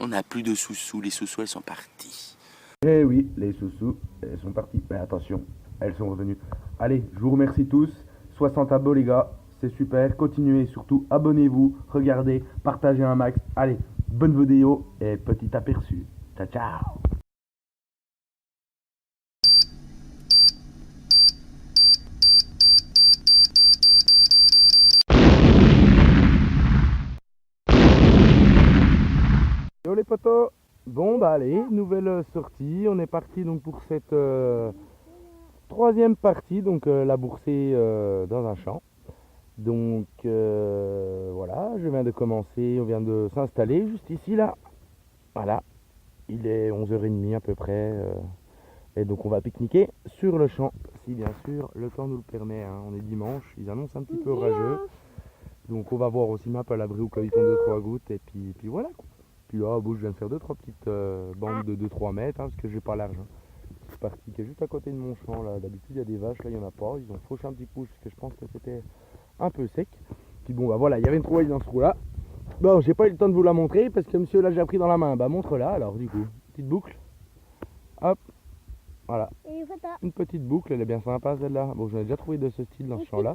n'a plus de sous-sous. Les sous-sous, elles sont parties. Eh oui, les sous-sous, elles sont parties. Mais attention, elles sont revenues. Allez, je vous remercie tous. 60 abos les gars, c'est super. Continuez, surtout abonnez-vous, regardez, partagez un max. Allez, bonne vidéo et petit aperçu. Ciao, ciao. Yo les potos. Bon bah allez, nouvelle sortie. On est parti donc pour cette troisième partie, donc la boursée dans un champ. Donc voilà, je viens de commencer, on vient de s'installer juste ici là. Voilà, il est 11h30 à peu près. Et donc on va pique-niquer sur le champ, si bien sûr le temps nous le permet. Hein. On est dimanche, ils annoncent un petit peu orageux. Donc on va voir aussi map à l'abri où il tombe 2-3 gouttes. Et puis voilà. Puis là, au bout, je viens de faire 2-3 petites bandes de 2-3 mètres, hein, parce que j'ai pas l'argent. C'est parti qui est juste à côté de mon champ là. D'habitude il y a des vaches, là il y en a pas. Ils ont fauché un petit coup parce que je pense que c'était un peu sec. Puis bon bah voilà, il y avait une trouvaille dans ce trou là. Bon, j'ai pas eu le temps de vous la montrer parce que monsieur l'a déjà pris dans la main. Bah montre-la alors du coup. Petite boucle. Hop. Voilà. Une petite boucle, elle est bien sympa celle-là. Bon, j'en ai déjà trouvé de ce style dans ce champ là.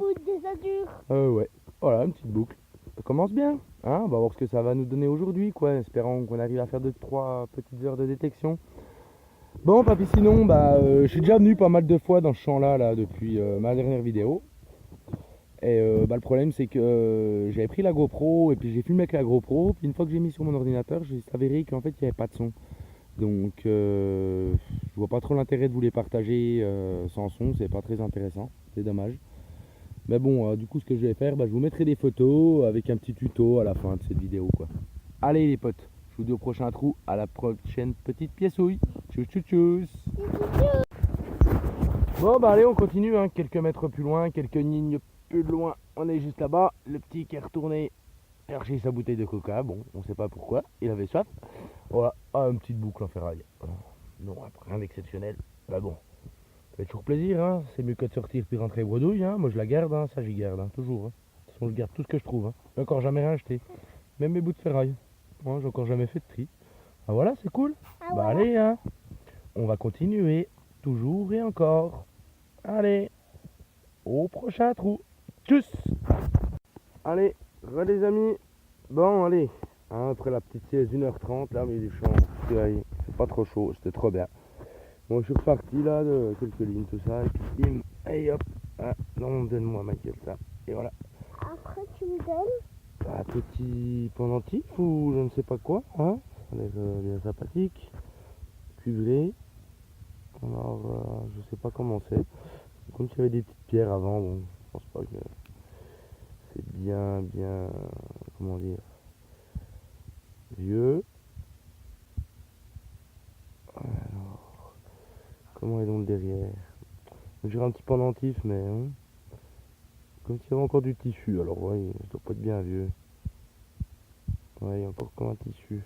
Ouais. Voilà, une petite boucle. Ça commence bien. Hein, on va voir ce que ça va nous donner aujourd'hui quoi. Espérons qu'on arrive à faire 2-3 petites heures de détection. Bon papy, sinon bah je suis déjà venu pas mal de fois dans ce champ là depuis ma dernière vidéo. Et bah, le problème c'est que j'avais pris la GoPro et puis j'ai filmé avec la GoPro. Puis une fois que j'ai mis sur mon ordinateur, j'ai avéré qu'en fait il n'y avait pas de son. Donc je vois pas trop l'intérêt de vous les partager sans son, c'est pas très intéressant, c'est dommage. Mais bon, du coup ce que je vais faire, bah, je vous mettrai des photos avec un petit tuto à la fin de cette vidéo quoi. Allez les potes, je vous dis au prochain trou, à la prochaine petite piècouille. Tchuss tchuss tchuss. Bon bah allez on continue, hein. Quelques mètres plus loin, quelques lignes plus loin, on est juste là-bas. Le petit qui est retourné chercher sa bouteille de coca, bon on sait pas pourquoi, il avait soif. Voilà, une petite boucle en ferraille. Non, rien d'exceptionnel, bah bon, ça fait toujours plaisir, hein. C'est mieux que de sortir puis rentrer bredouille, hein. Moi je la garde, hein. Ça j'y garde, hein. Toujours. Hein. De toute façon je garde tout ce que je trouve, hein. J'ai encore jamais rien acheté, même mes bouts de ferraille. Moi j'ai encore jamais fait de tri. Ah voilà, c'est cool. Bah allez, hein. On va continuer, toujours et encore. Allez, au prochain trou. Tchuss. Allez, les amis. Bon, allez. Hein, après la petite sieste 1h30, là, mais du champ, c'est pas trop chaud, c'était trop bien. Bon, je suis reparti là de quelques lignes, tout ça, et puis bim, et hop. Ah, non, donne-moi Michael, ça. Et voilà. Après, tu me donnes Un petit pendentif ou je ne sais pas quoi, hein. Ça a l'air bien sympathique. Cuivré. Alors, je sais pas comment c'est. Comme s'il y avait des petites pierres avant, bon, je pense pas que c'est bien, comment dire, vieux. Alors, comment est donc le derrière? Je dirais un petit pendentif, mais hein, comme s'il y avait encore du tissu. Alors, ouais, ça doit pas être bien vieux. Ouais, il y a encore comme un tissu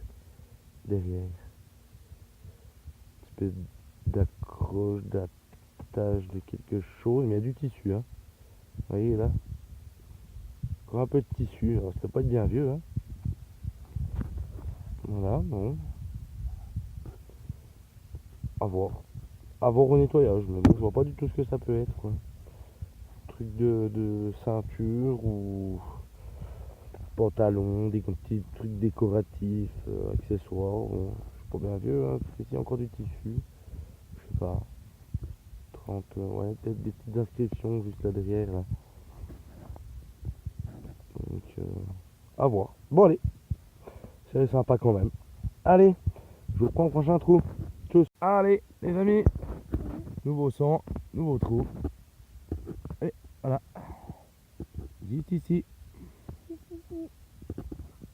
derrière. Une espèce d'accroche, d'attache de quelque chose, mais il y a du tissu, hein. Vous voyez là? Encore un peu de tissu, alors ça doit pas être bien vieux, hein. Voilà, bon. À voir. À voir au nettoyage, mais bon, je vois pas du tout ce que ça peut être, quoi. Truc de ceinture ou pantalon, des petits trucs décoratifs, accessoires. Bon, je suis pas bien vieux, hein, parce qu'ici il y a encore du tissu. Je sais pas. 30, ouais, peut-être des petites inscriptions juste là derrière, là. Donc, à voir. Bon, allez. C'est sympa quand même. Allez, je vous prends au prochain trou. Tchuss. Allez, les amis. Nouveau sang, nouveau trou. Et voilà. Juste ici.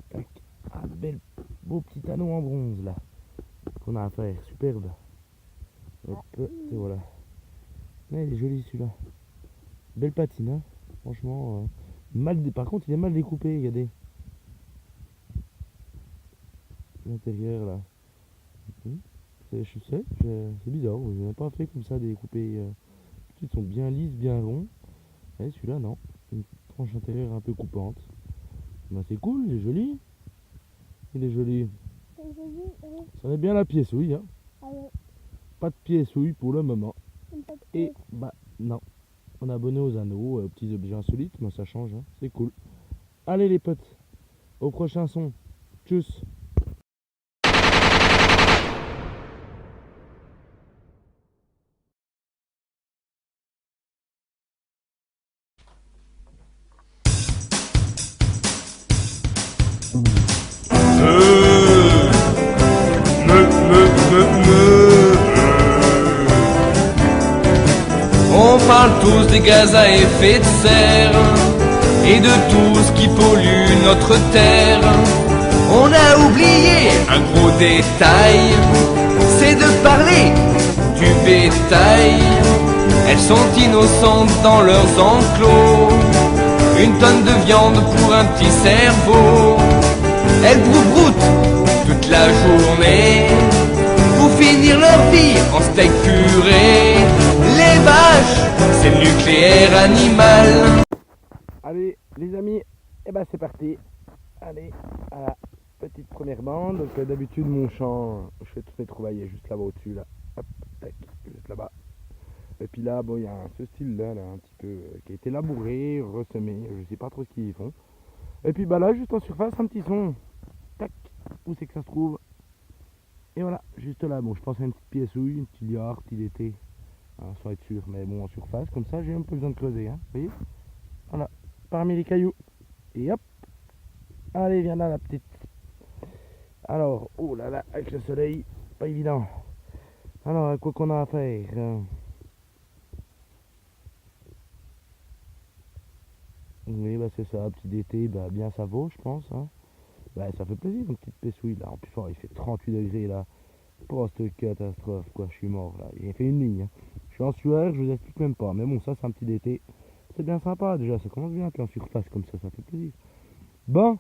Tac. Un bel beau petit anneau en bronze là. Qu'on a à faire. Superbe. Hop, et voilà. Ouais, il est joli celui-là. Belle patine, hein. Franchement. Par contre, il est mal découpé, regardez. L'intérieur là. C'est bizarre. Je n'ai pas fait comme ça découper. Ils sont bien lisses, bien ronds. Et celui-là, non. Une tranche intérieure un peu coupante. Ben, c'est cool, il est joli. Il est joli. Ça est bien la pièce-ouille, hein. Allez, Pas de pièce-ouille pour le moment. une petite Et bah non, on est abonné aux anneaux, petits objets insolites, mais ça change, hein. C'est cool. Allez les potes, au prochain son. Tchuss. On parle tous des gaz à effet de serre et de tout ce qui pollue notre terre. On a oublié un gros détail, c'est de parler du bétail. Elles sont innocentes dans leurs enclos, une tonne de viande pour un petit cerveau. Elles broubroutent toute la journée pour finir leur vie en steak purée. Les vaches, c'est le nucléaire animal. Allez les amis, et bah c'est parti. Allez, à la petite première bande. Donc d'habitude mon champ, je fais toutes mes trouvailles juste là-bas au-dessus là. Hop, tac, juste là-bas. Et puis là, bon, il y a ce style-là, là, un petit peu, qui a été labouré, ressemé, je sais pas trop ce qu'ils y font. Et puis bah là, juste en surface, un petit son. Tac, où c'est que ça se trouve? Et voilà, juste là, bon, je pense à une petite pièce-ouille, une petite liard, petit d'été, hein, sans être sûr, mais bon, en surface, comme ça, j'ai un peu besoin de creuser, hein, vous voyez? Voilà, parmi les cailloux. Et hop, allez, viens là, la petite. Alors, oh là là, avec le soleil, pas évident. Alors, quoi qu'on a à faire? Oui, bah c'est ça, petit d'été, bah bien ça vaut, je pense, hein. Bah ça fait plaisir, une petite pessouille là. En plus, oh, il fait 38 degrés là. Oh, cette catastrophe, quoi, je suis mort là. J'ai fait une ligne, hein. Je suis en sueur, je vous explique même pas. Mais bon, ça c'est un petit d'été. C'est bien sympa déjà, ça commence bien, puis en surface comme ça fait plaisir. Bon,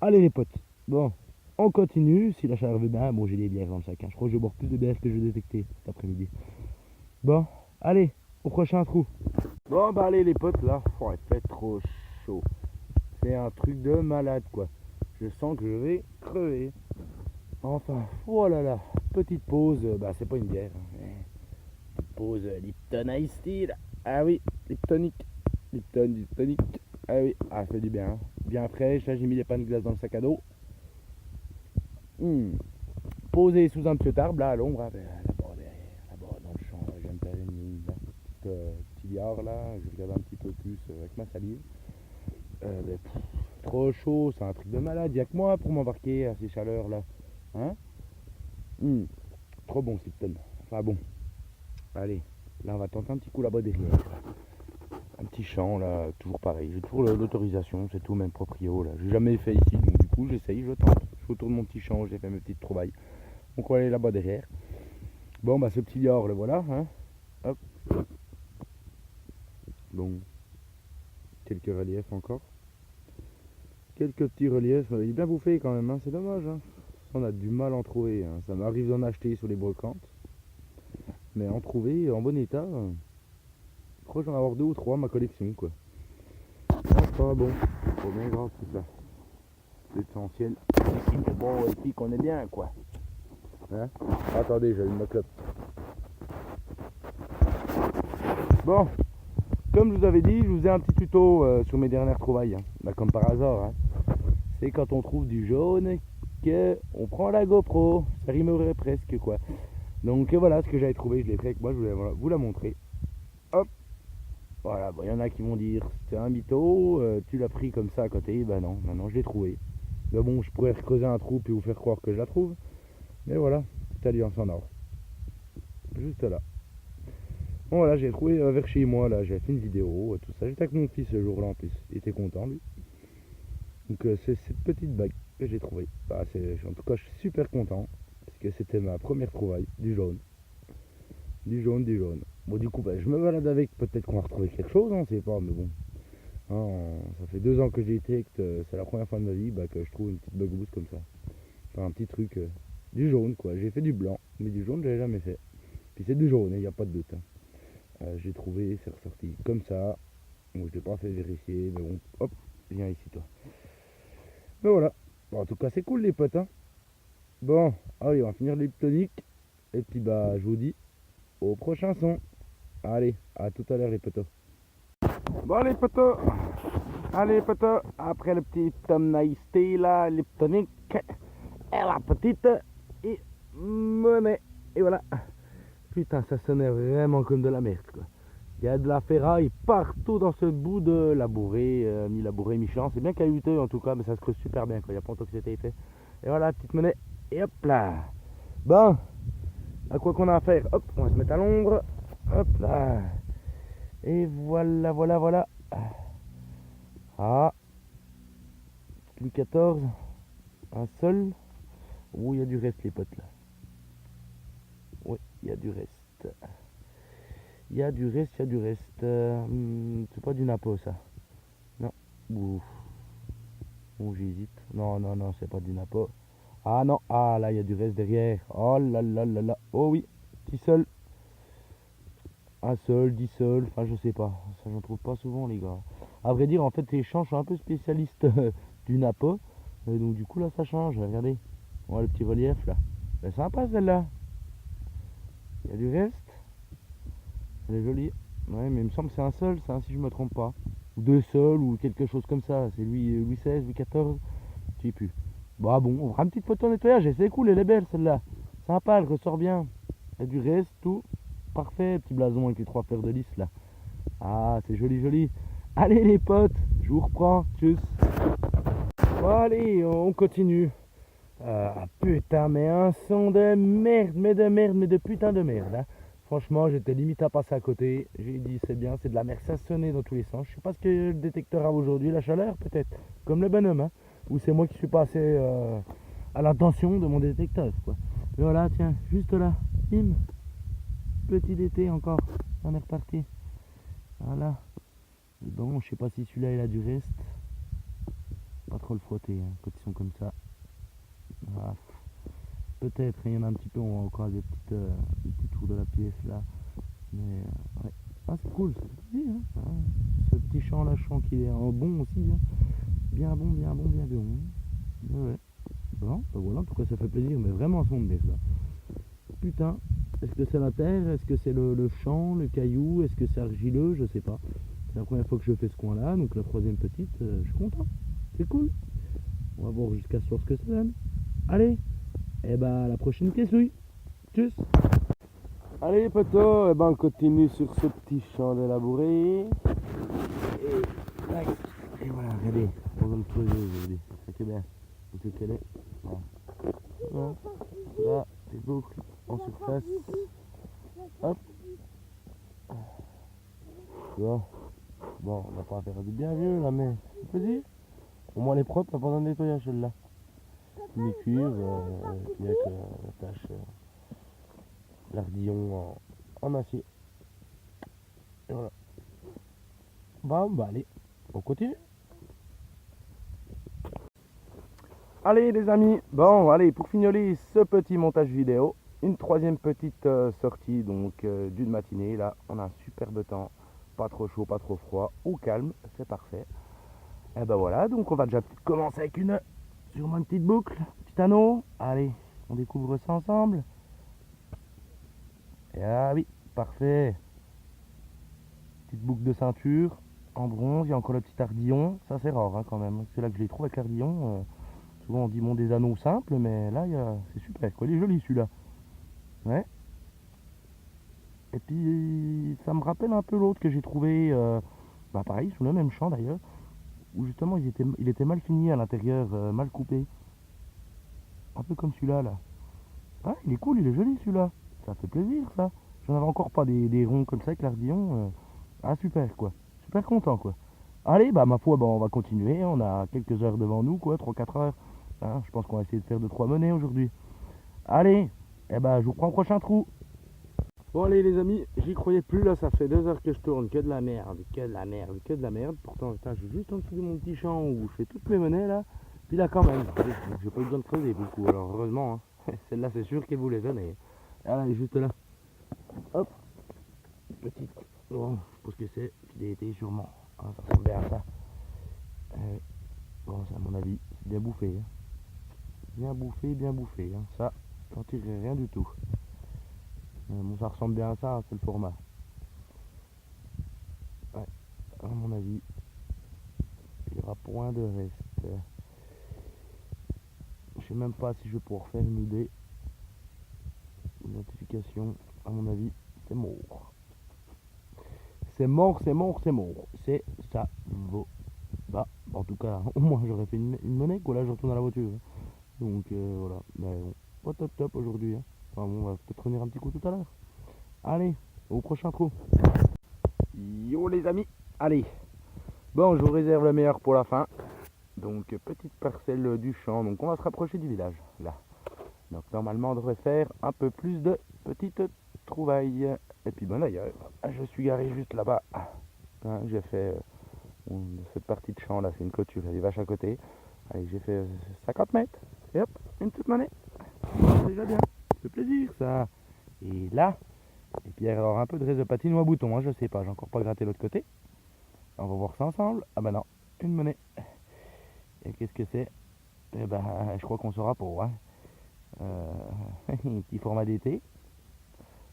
allez les potes. Bon, on continue, si la chaleur veut bien. Bon, j'ai des bières dans le sac, hein. Je crois que je vais boire plus de bières que je vais détecter cet après-midi. Bon, allez, au prochain trou. Bon, bah allez les potes là, oh, il fait trop chaud. C'est un truc de malade quoi. Je sens que je vais crever. Enfin, voilà là, petite pause, bah c'est pas une bière. Hein. Petite pause Lipton Ice Tea là. Ah oui, Liptonic. Liptonic. Ah oui, ah, ça fait du bien. Hein. Bien fraîche, là j'ai mis les pains de glace dans le sac à dos. Posé sous un petit arbre là à l'ombre, hein, là-bas derrière, là-bas dans le champ, là, je viens de faire une ligne là. Petit liard là, je regarde un petit peu plus avec ma salive. Trop chaud, c'est un truc de malade, y'a que moi pour m'embarquer à ces chaleurs là. Hein? Trop bon ce Lipton. Enfin bon. Allez, là on va tenter un petit coup là-bas derrière. Un petit champ là, toujours pareil. J'ai toujours l'autorisation, c'est tout, même proprio là. J'ai jamais fait ici, donc du coup j'essaye, je tente. Je fais autour de mon petit champ, j'ai fait mes petites trouvailles. Donc on va aller là-bas derrière. Bon bah ce petit liard le voilà, hein. Hop. Bon. Quelques reliefs encore. Quelques petits reliefs, il est bien bouffé quand même, hein. C'est dommage, hein. On a du mal à en trouver, hein. Ça m'arrive d'en acheter sur les brocantes. Mais en trouver en bon état, je crois que j'en ai avoir 2 ou 3 ma collection quoi. Enfin bon, trop bien grave tout ça. L'essentiel, c'est bon et puis qu'on est bien quoi. Hein? Attendez, j'allume ma clope. Bon, comme je vous avais dit, je vous ai un petit tuto sur mes dernières trouvailles. Hein. Bah, comme par hasard, hein. C'est quand on trouve du jaune qu'on prend la GoPro. Ça rimerait presque quoi. Donc voilà ce que j'avais trouvé, je l'ai fait avec moi, je voulais vous la montrer. Hop. Voilà, bon, y en a qui vont dire c'est un mytho, tu l'as pris comme ça à côté. Bah non, maintenant je l'ai trouvé. Mais bon, je pourrais creuser un trou et vous faire croire que je la trouve. Mais voilà, petite alliance en or. Juste là. Bon voilà, j'ai trouvé vers chez moi là, j'ai fait une vidéo, tout ça. J'étais avec mon fils ce jour-là en plus, il était content lui. Donc c'est cette petite bague que j'ai trouvée. Bah, en tout cas, je suis super content parce que c'était ma première trouvaille, du jaune. Du jaune. Bon du coup, bah, je me balade avec, peut-être qu'on va retrouver quelque chose, on sait pas, mais bon. Hein, ça fait 2 ans que j'ai été, c'est la première fois de ma vie bah, que je trouve une petite bug boost comme ça. Enfin un petit truc, du jaune quoi. J'ai fait du blanc, mais du jaune j'avais jamais fait. Puis c'est du jaune, il n'y a pas de doute. Hein. J'ai trouvé, c'est ressorti comme ça. Bon, je l'ai pas fait vérifier, mais bon, hop, viens ici toi. Mais voilà. Bon, en tout cas c'est cool les potes. Hein. Bon, allez, on va finir l'hyptonique. Et puis bah, je vous dis au prochain son. Allez, à tout à l'heure les potos. Bon les potos, allez potos, après le petit Tom Nice Tea là, l'hyptonique, et la petite et monnaie. Et voilà. Putain, ça sonnait vraiment comme de la merde quoi. Il y a de la ferraille partout dans ce bout de labouré, mi-labouré, mi-champ. C'est bien caillouteux en tout cas, mais ça se creuse super bien quoi. Il n'y a pas longtemps que c'était fait. Et voilà, petite monnaie. Et hop là. Bon, à quoi qu'on a à faire? Hop, on va se mettre à l'ombre. Hop là. Et voilà, voilà, voilà. Ah. Louis XIV. Un seul. Ouh, il y a du reste les potes là. Oui, il y a du reste. Il y a du reste, il y a du reste. C'est pas du napo ça. Non. Ouf. Oh, j'hésite. Non, non, non, c'est pas du napo. Ah non, ah là, il y a du reste derrière. Oh là là là là. Oh oui, petit seul. Un seul, 10 seuls, enfin je sais pas. Ça, j'en trouve pas souvent, les gars. À vrai dire, en fait, les champs, je suis un peu spécialiste du napo. Donc, du coup, là, ça change. Regardez. Voilà le petit relief là. C'est sympa celle-là. Il y a du reste. Elle est jolie. Ouais, mais il me semble que c'est un seul, ça, si je me trompe pas. Ou deux seuls, ou quelque chose comme ça. C'est Louis XVI, Louis XIV. Je sais plus. Bah bon, on fera une petite photo en nettoyage. Et c'est cool, elle est belle celle-là. Sympa, elle ressort bien. Il y a du reste, tout. Parfait, petit blason avec les 3 fleurs de lys là. Ah, c'est joli, joli. Allez les potes, je vous reprends. Tchuss. Bon, allez, on continue. Putain, mais un son de merde, mais de putain de merde. Hein. Franchement, j'étais limite à passer à côté. J'ai dit, c'est bien, c'est de la merde. Ça sonnait dans tous les sens. Je sais pas ce que le détecteur a aujourd'hui, la chaleur peut-être. Comme le bonhomme, hein. Ou c'est moi qui suis passé à l'intention de mon détecteur, quoi. Mais voilà, tiens, juste là. Bim. Petit d'été encore. On est reparti. Voilà. Et bon, je sais pas si celui-là il a du reste. Pas trop le frotter hein, quand ils sont comme ça. Voilà. Peut-être, il y en a un petit peu, on voit encore des petits tours de la pièce là. Mais ouais. Ah, c'est cool, ça fait plaisir. Hein. Ah, ce petit champ là, je sens qu'il est en bon aussi. Hein. Bien bon, bien bon, bien bon. Ouais. Bon, ben voilà, en tout cas ça fait plaisir, mais vraiment un son de merde là. Putain, est-ce que c'est la terre? Est-ce que c'est le champ, le caillou? Est-ce que c'est argileux? Je sais pas. C'est la première fois que je fais ce coin là, donc la troisième petite, je suis content. C'est cool. On va voir jusqu'à ce soir ce que ça donne. Allez, et bah la prochaine caissouille. Tchuss. Allez les potos, et ben on continue sur ce petit champ de labouré. Et voilà, regardez, on va le creuser aujourd'hui. C'est bien. Vous savez quelle est? Voilà. Voilà. Là, des boucles en surface. Hop. Tu vois. Bon, on va pas faire du bien vieux là, mais c'est plaisir. Au moins elle est propre, pas besoin de nettoyage celle-là. Mi-cuivre, puis avec la tâche, l'ardillon en acier. Et voilà. Bon, bah allez, on continue. Allez les amis, bon allez, pour fignoler ce petit montage vidéo, une troisième petite sortie donc d'une matinée. Là, on a un superbe temps, pas trop chaud, pas trop froid, au calme, c'est parfait. Et ben voilà, donc on va déjà commencer avec sûrement une petite boucle, petit anneau. Allez, on découvre ça ensemble. Et ah oui, parfait. Petite boucle de ceinture en bronze, il y a encore le petit ardillon. Ça c'est rare hein, quand même, c'est là que je les trouve avec l'ardillon. Souvent on dit bon des anneaux simples, mais là c'est super quoi, il est joli celui-là. Ouais. Et puis ça me rappelle un peu l'autre que j'ai trouvé, bah pareil, sur le même champ d'ailleurs, où justement il était mal fini à l'intérieur, mal coupé. Un peu comme celui-là là. Ah, il est cool, il est joli celui-là. Ça fait plaisir ça. J'en avais encore pas des ronds comme ça avec l'ardillon. Ah super quoi. Super content quoi. Allez, bah ma foi, bah, on va continuer. On a quelques heures devant nous quoi, 3-4 heures. Hein, je pense qu'on va essayer de faire 2-3 monnaies aujourd'hui. Allez, eh bah je vous prends au prochain trou. Bon allez les amis, j'y croyais plus là, ça fait 2 heures que je tourne, que de la merde, que de la merde, que de la merde. Pourtant putain, je suis juste en dessous de mon petit champ où je fais toutes mes monnaies là. Puis là quand même, j'ai pas eu besoin de creuser beaucoup, alors heureusement, hein. Celle-là c'est sûr qu'elle vous les donne. Ah, elle est juste là. Hop, petite. Bon, je pense que c'est petit été sûrement. Ah, ça ressemble bien à ça. Bon, c'est à mon avis, c'est bien bouffé. Hein. Bien bouffé, hein. Ça, j'en tirerai rien du tout. Bon, ça ressemble bien à ça, hein, c'est le format. Ouais, à mon avis, il n'y aura point de reste. Je sais même pas si je vais pouvoir faire une idée. Une notification, à mon avis, c'est mort. C'est mort. C'est ça vaut. Bah, en tout cas, au moins j'aurais fait une monnaie, quoi. Là, je retourne à la voiture. Donc voilà. Mais bon, pas top aujourd'hui. Hein. Enfin bon, on va peut-être revenir un petit coup tout à l'heure. Allez, au prochain trou. Yo les amis, allez. Bon, je vous réserve le meilleur pour la fin. Donc petite parcelle du champ. Donc on va se rapprocher du village, là. Donc normalement on devrait faire un peu plus de petites trouvailles. Et puis bon d'ailleurs, je suis garé juste là-bas. Hein, j'ai fait cette partie de champ là, c'est une clôture, il y a des vaches à côté. Allez, j'ai fait 50 mètres. Et hop, une petite monnaie. C'est déjà bien, ça fait plaisir ça. Et là, et puis alors un peu de reste de patine ou à bouton, hein, je sais pas, j'ai encore pas gratté l'autre côté. On va voir ça ensemble. Ah bah non, une monnaie. Et qu'est-ce que c'est? Eh ben, je crois qu'on saura pas. Hein. Petit format d'été.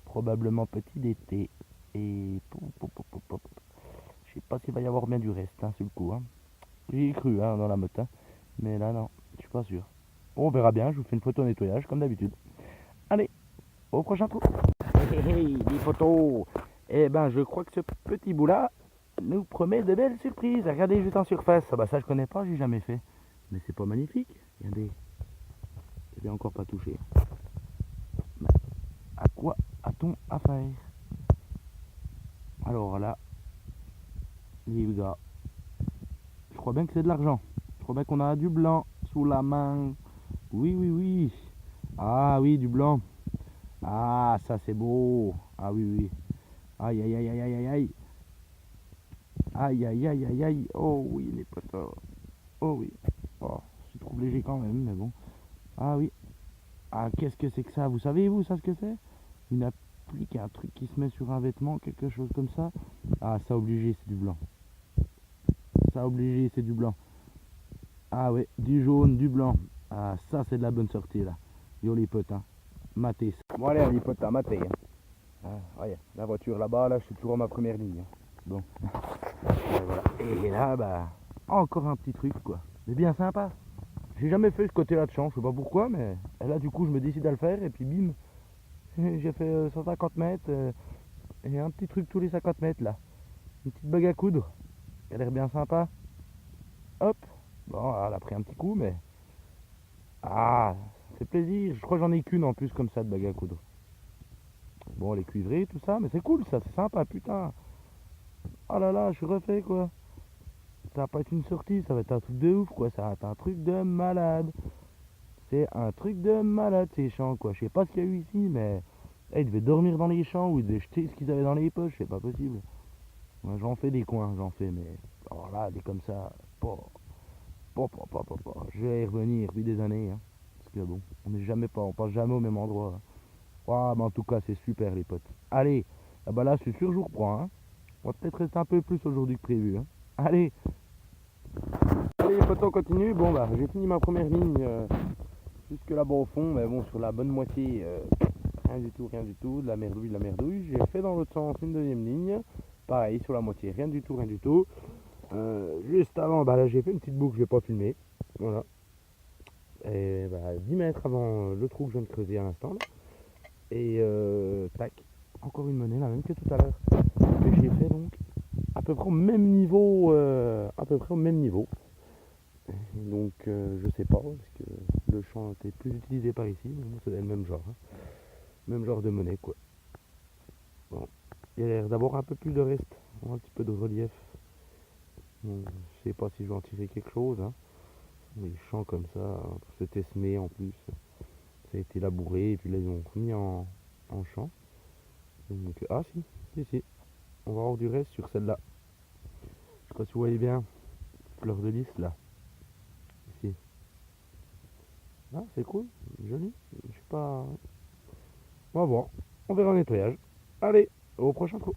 Probablement petit d'été. Et je sais pas s'il va y avoir bien du reste hein, sur le coup. Hein. J'y ai cru hein, dans la meute. Hein. Mais là non, je suis pas sûr. Bon, on verra bien, je vous fais une photo nettoyage comme d'habitude. Allez, au prochain trou. Hey, des photos. Eh ben, je crois que ce petit bout là nous promet de belles surprises. Regardez juste en surface. Ah bah ça je connais pas, j'ai jamais fait. Mais c'est pas magnifique. Regardez. Je l'ai encore pas touché. Mais à quoi a-t-on affaire? Alors là, les gars, je crois bien que c'est de l'argent. Je crois bien qu'on a du blanc sous la main. Oui. Ah oui, du blanc. Ah, ça c'est beau. Ah oui. Aïe. Aïe. Oh oui, les potos. Oh oui. Oh, je trouve léger quand même, mais bon. Ah oui. Ah, qu'est-ce que c'est que ça? Vous savez, vous, ça, ce que c'est? Une applique, un truc qui se met sur un vêtement, quelque chose comme ça. Ah, ça obligé, c'est du blanc. Ça obligé, c'est du blanc. Ah ouais, du jaune, du blanc. Ah, ça, c'est de la bonne sortie, là. Yo, les potes, hein. Matez ça. Bon, allez, les potes, hein, matez. Hein. Ah, ouais, la voiture là-bas, là, je suis toujours à ma première ligne. Hein. Bon. Et voilà. Et là, bah, encore un petit truc, quoi. C'est bien sympa. J'ai jamais fait ce côté-là de champ, je sais pas pourquoi, mais là, du coup, je me décide à le faire, et puis bim. J'ai fait 150 mètres, et un petit truc tous les 50 mètres, là. Une petite bague à coudre. Elle a l'air bien sympa. Hop. Bon, elle a pris un petit coup, mais... Ah, ça fait plaisir. Je crois que j'en ai qu'une en plus, comme ça, de bague à coudre. Bon, elle est cuivrée, tout ça, mais c'est cool, ça, c'est sympa, putain. Oh là là, je suis refait, quoi. Ça va pas être une sortie, ça va être un truc de ouf, quoi. Ça va être un truc de malade. C'est un truc de malade, ces champs, quoi. Je sais pas ce qu'il y a eu ici, mais... ils devaient dormir dans les champs, ou ils devaient jeter ce qu'ils avaient dans les poches, c'est pas possible. Moi, j'en fais des coins, mais... Alors là, des comme ça... Je vais y revenir depuis des années, hein. Parce que bon, on passe jamais au même endroit. Hein. Ah, mais en tout cas, c'est super, les potes. Allez, ah bah là, c'est sûr, je vous reprends, hein. On va peut-être rester un peu plus aujourd'hui que prévu, hein. Allez, les potes, on continue. Bon, bah, j'ai fini ma première ligne jusque là-bas au fond, mais bon, sur la bonne moitié, rien du tout, de la merdouille. J'ai fait dans l'autre sens une deuxième ligne, pareil, sur la moitié, rien du tout. Juste avant, bah là, j'ai fait une petite boucle, je vais pas filmer, voilà. Et bah, 10 mètres avant le trou que je viens de creuser à l'instant, là. Et tac, encore une monnaie, la même que tout à l'heure. Que j'ai fait donc à peu près au même niveau, Donc je sais pas, parce que le champ était plus utilisé par ici, mais bon, c'est le même genre. Hein. Même genre de monnaie, quoi. Bon, il y a l'air d'avoir un peu plus de reste, un petit peu de relief. Bon, je sais pas si je vais en tirer quelque chose. Hein. Les champs comme ça, c'était semé en plus. Ça a été labouré, et puis là ils ont remis en champ. Donc, ah si. On va avoir du reste sur celle-là. Je sais pas si vous voyez bien. Fleur de lys là. Ici. Ah, c'est cool, joli. Je sais pas. On va voir. On verra le nettoyage. Allez, au prochain trou.